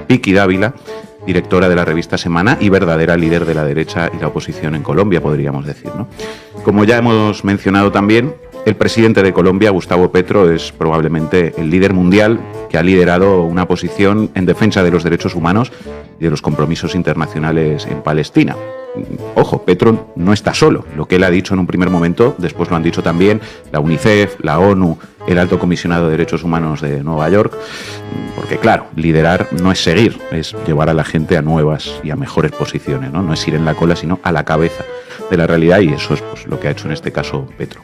Vicky Dávila, directora de la revista Semana y verdadera líder de la derecha y la oposición en Colombia, podríamos decir, ¿no? Como ya hemos mencionado también, el presidente de Colombia, Gustavo Petro, es probablemente el líder mundial que ha liderado una posición en defensa de los derechos humanos y de los compromisos internacionales en Palestina. Ojo, Petro no está solo. Lo que él ha dicho en un primer momento, después lo han dicho también la UNICEF, la ONU, el Alto Comisionado de Derechos Humanos de Nueva York, porque claro, liderar no es seguir, es llevar a la gente a nuevas y a mejores posiciones, ¿no? No es ir en la cola, sino a la cabeza de la realidad, y eso es pues lo que ha hecho en este caso Petro.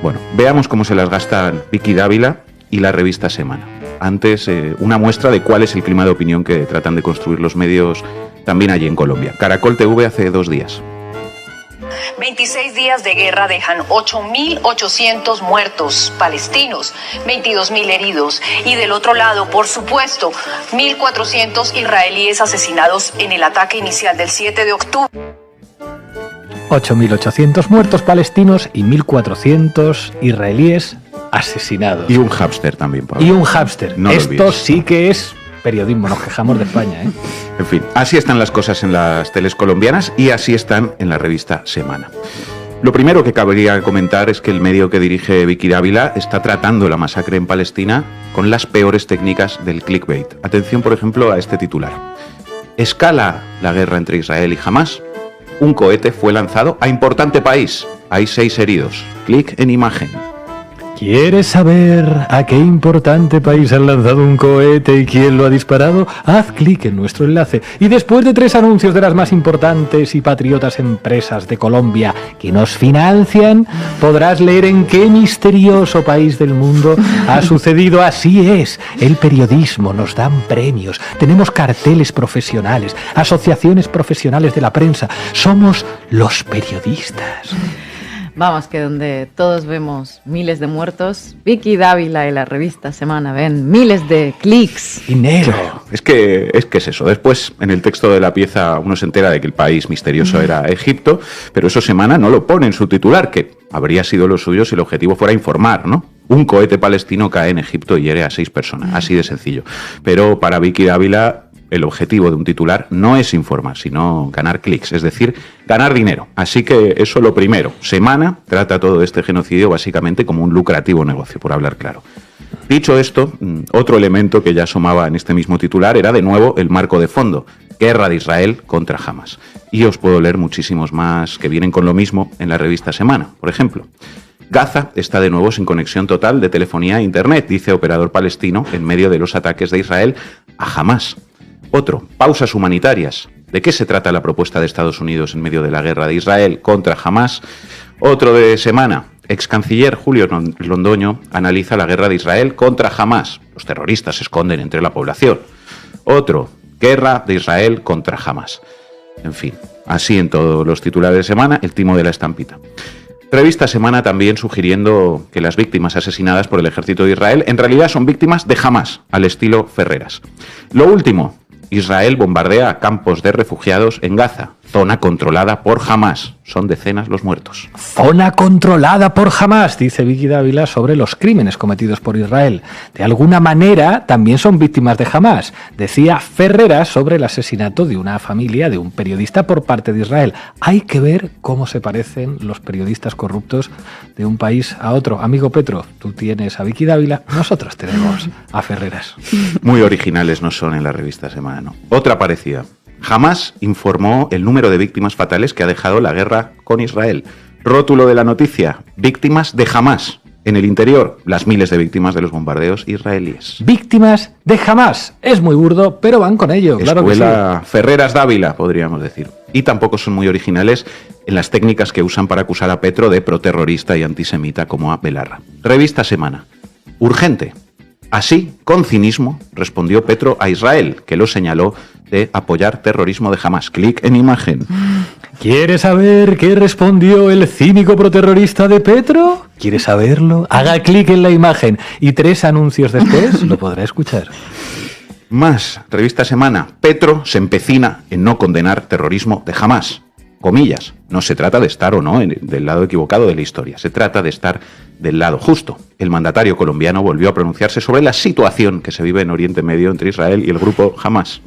Bueno, veamos cómo se las gastan Vicky Dávila y la revista Semana. Antes, una muestra de cuál es el clima de opinión que tratan de construir los medios también allí en Colombia. Caracol TV hace 2 días. 26 días de guerra dejan 8.800 muertos palestinos, 22.000 heridos y del otro lado, por supuesto, 1.400 israelíes asesinados en el ataque inicial del 7 de octubre. 8.800 muertos palestinos y 1.400 israelíes asesinados. Y un hámster también. Pablo. Y un hámster. No Esto sí que es periodismo, nos quejamos de España, ¿eh? En fin, así están las cosas en las teles colombianas y así están en la revista Semana. Lo primero que cabría comentar es que el medio que dirige Vicky Dávila está tratando la masacre en Palestina con las peores técnicas del clickbait. Atención, por ejemplo, a este titular. ¿Escala la guerra entre Israel y Hamás? Un cohete fue lanzado a importante país. Hay 6 heridos. Clic en imagen. ¿Quieres saber a qué importante país han lanzado un cohete y quién lo ha disparado? Haz clic en nuestro enlace y después de 3 anuncios de las más importantes y patriotas empresas de Colombia que nos financian, podrás leer en qué misterioso país del mundo ha sucedido. Así es, el periodismo, nos dan premios, tenemos carteles profesionales, asociaciones profesionales de la prensa, somos los periodistas. Vamos, que donde todos vemos miles de muertos, Vicky Dávila y la revista Semana ven miles de clics. Dinero. Es que es eso. Después, en el texto de la pieza, uno se entera de que el país misterioso era Egipto, pero eso Semana no lo pone en su titular, que habría sido lo suyo si el objetivo fuera informar, ¿no? Un cohete palestino cae en Egipto y hiere a 6 personas, así de sencillo. Pero para Vicky Dávila, el objetivo de un titular no es informar, sino ganar clics, es decir, ganar dinero. Así que eso lo primero. Semana trata todo este genocidio básicamente como un lucrativo negocio, por hablar claro. Dicho esto, otro elemento que ya asomaba en este mismo titular era de nuevo el marco de fondo, guerra de Israel contra Hamás. Y os puedo leer muchísimos más que vienen con lo mismo en la revista Semana, por ejemplo. Gaza está de nuevo sin conexión total de telefonía e internet, dice operador palestino en medio de los ataques de Israel a Hamás. Otro, pausas humanitarias. ¿De qué se trata la propuesta de Estados Unidos en medio de la guerra de Israel contra Hamás? Otro de Semana. Ex canciller Julio Londoño analiza la guerra de Israel contra Hamás. Los terroristas se esconden entre la población. Otro, guerra de Israel contra Hamás. En fin, así en todos los titulares de Semana, el timo de la estampita. Revista Semana también sugiriendo que las víctimas asesinadas por el ejército de Israel en realidad son víctimas de Hamás, al estilo Ferreras. Lo último, Israel bombardea campos de refugiados en Gaza, zona controlada por Hamás. Son decenas los muertos. Zona controlada por Hamás, dice Vicky Dávila sobre los crímenes cometidos por Israel. De alguna manera también son víctimas de Hamás, decía Ferreras sobre el asesinato de una familia de un periodista por parte de Israel. Hay que ver cómo se parecen los periodistas corruptos de un país a otro. Amigo Petro, tú tienes a Vicky Dávila, nosotros tenemos a Ferreras. Muy originales no son en la revista Semana, ¿no? Otra parecida. Hamás informó el número de víctimas fatales que ha dejado la guerra con Israel. Rótulo de la noticia, víctimas de Hamás. En el interior, las miles de víctimas de los bombardeos israelíes. Víctimas de Hamás. Es muy burdo, pero van con ello, claro que sí. Escuela Ferreras Dávila, podríamos decir. Y tampoco son muy originales en las técnicas que usan para acusar a Petro de proterrorista y antisemita como a Belarra. Revista Semana. Urgente. Así, con cinismo, respondió Petro a Israel, que lo señaló de apoyar terrorismo de Hamás. Clic en imagen. ¿Quieres saber qué respondió el cínico proterrorista de Petro? ¿Quieres saberlo? Haga clic en la imagen y 3 anuncios después lo podrá escuchar. Más, revista Semana. Petro se empecina en no condenar terrorismo de Hamás. comillas. No se trata de estar o no del lado equivocado de la historia, se trata de estar del lado justo. El mandatario colombiano volvió a pronunciarse sobre la situación que se vive en Oriente Medio entre Israel y el grupo Hamas.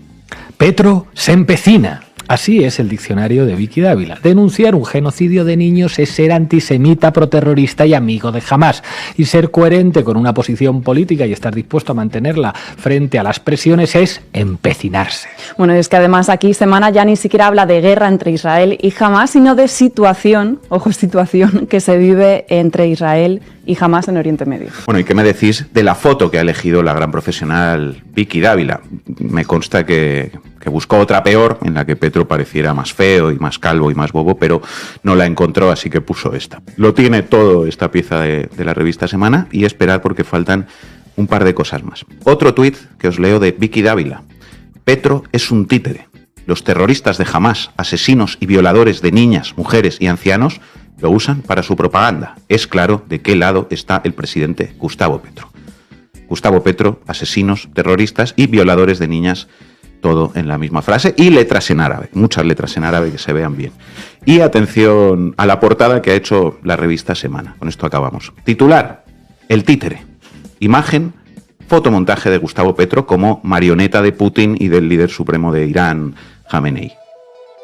Petro se empecina. Así es el diccionario de Vicky Dávila. Denunciar un genocidio de niños es ser antisemita, proterrorista y amigo de Hamás. Y ser coherente con una posición política y estar dispuesto a mantenerla frente a las presiones es empecinarse. Bueno, es que además aquí Semana ya ni siquiera habla de guerra entre Israel y Hamás, sino de situación, ojo, situación que se vive entre Israel y Hamás en Oriente Medio. Bueno, ¿y qué me decís de la foto que ha elegido la gran profesional Vicky Dávila? Me consta que buscó otra peor, en la que Petro pareciera más feo y más calvo y más bobo, pero no la encontró, así que puso esta. Lo tiene todo esta pieza de la revista Semana, y esperad porque faltan un par de cosas más. Otro tuit que os leo de Vicky Dávila. Petro es un títere. Los terroristas de Hamás, asesinos y violadores de niñas, mujeres y ancianos, lo usan para su propaganda. Es claro de qué lado está el presidente Gustavo Petro. Gustavo Petro, asesinos, terroristas y violadores de niñas, todo en la misma frase, y letras en árabe, muchas letras en árabe que se vean bien. Y atención a la portada que ha hecho la revista Semana. Con esto acabamos. Titular: El títere. Imagen: fotomontaje de Gustavo Petro como marioneta de Putin y del líder supremo de Irán, Jamenei.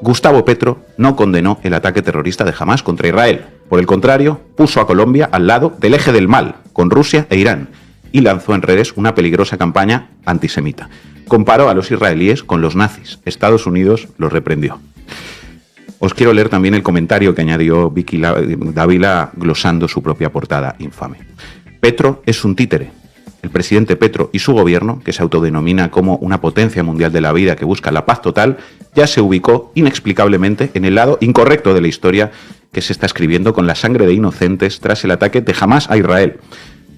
Gustavo Petro no condenó el ataque terrorista de Hamás contra Israel. Por el contrario, puso a Colombia al lado del eje del mal, con Rusia e Irán, y lanzó en redes una peligrosa campaña antisemita. Comparó a los israelíes con los nazis. Estados Unidos los reprendió. Os quiero leer también el comentario que añadió Vicky Dávila glosando su propia portada infame. Petro es un títere. El presidente Petro y su gobierno, que se autodenomina como una potencia mundial de la vida que busca la paz total, ya se ubicó inexplicablemente en el lado incorrecto de la historia que se está escribiendo con la sangre de inocentes tras el ataque de Hamás a Israel.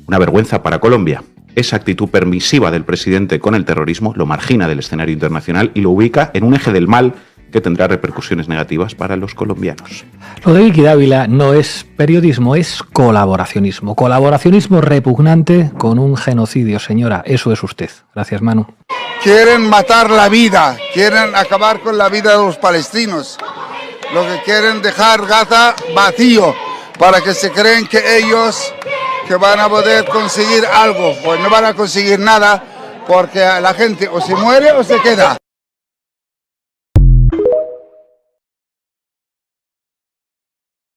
Una vergüenza para Colombia. Esa actitud permisiva del presidente con el terrorismo lo margina del escenario internacional y lo ubica en un eje del mal que tendrá repercusiones negativas para los colombianos. Lo de Vicky Dávila no es periodismo, es colaboracionismo. Colaboracionismo repugnante con un genocidio, señora. Eso es usted. Gracias, Manu. Quieren matar la vida, quieren acabar con la vida de los palestinos. Lo que quieren dejar Gaza vacío para que se creen que ellos que van a poder conseguir algo. Pues no van a conseguir nada porque la gente o se muere o se queda.